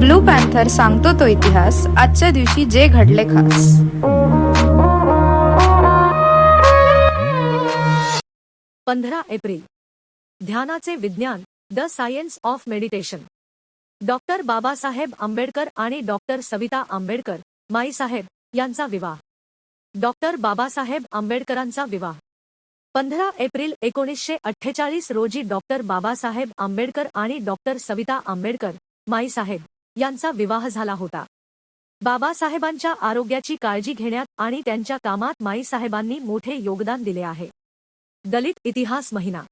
Blue panther सांगतो तो इतिहास, आजच्या दिवशी जे घडले खास. 15 एप्रिल. ध्यानाचे विज्ञान, the science of meditation. Doctor Babasaheb Ambedkar आणि डॉक्टर सविता आंबेडकर माईसाहेब यांचा विवाह. डॉक्टर बाबासाहेब आंबेडकरांचा विवाह 15 एप्रिल 1948 रोजी डॉक्टर बाबासाहेब आंबेडकर आणि डॉक्टर सविता आंबेडकर माईसाहेब यांचा विवाह झाला होता. बाबासाहेबांच्या आरोग्याची काळजी घेण्यात आणि त्यांच्या कामात माईसाहेबांनी मोठे योगदान दिले आहे. दलित इतिहास महिना.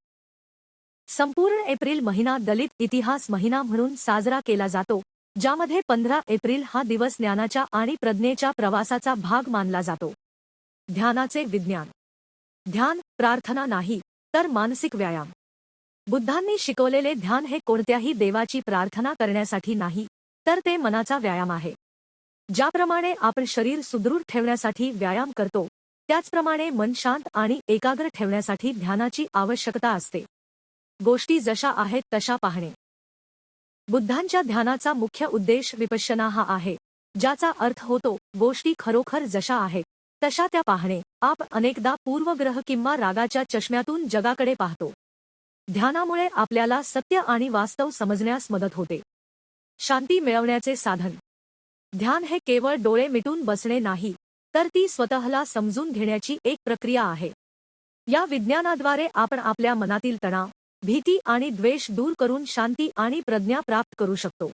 संपूर्ण एप्रिल महिना दलित इतिहास महिना म्हणून साजरा केला जातो, ज्यामध्ये 15 एप्रिल हा दिवस ज्ञानाच्या आणि प्रज्ञेच्या प्रवासाचा भाग मानला जातो. ध्यानाचे विज्ञान. ध्यान प्रार्थना नाही, तर मानसिक व्यायाम. बुद्धांनी शिकवलेले ध्यान हे कोणत्याही देवाची प्रार्थना करण्यासाठी नाही, तर ते मनाचा व्यायाम आहे. ज्याप्रमाणे आपण शरीर सुदृढ ठेवण्यासाठी व्यायाम करतो, त्याचप्रमाणे मन शांत आणि एकाग्र ठेवण्यासाठी ध्यानाची आवश्यकता असते. गोष्टी जशा आहेत तशा पाहणे. बुद्धांच्या ध्यानाचा मुख्य उद्देश विपश्यना हा आहे, ज्याचा अर्थ होतो गोष्टी खरोखर जशा आहेत तशा त्या पाहणे. आपण अनेकदा पूर्वग्रह किंवा रागाच्या चष्म्यातून जगाकडे पाहतो. ध्यानामुळे आपल्याला सत्य आणि वास्तव समजण्यास मदत होते. शांती मिळवण्याचे साधन. ध्यान हे केवळ डोळे मिटून बसणे नाही, तर ती स्वतःला समजून घेण्याची एक प्रक्रिया आहे. या विज्ञानाद्वारे आपण आपल्या मनातील तणाव, भीती आणि द्वेष दूर करून शांती आणि प्रज्ञा प्राप्त करू शकतो.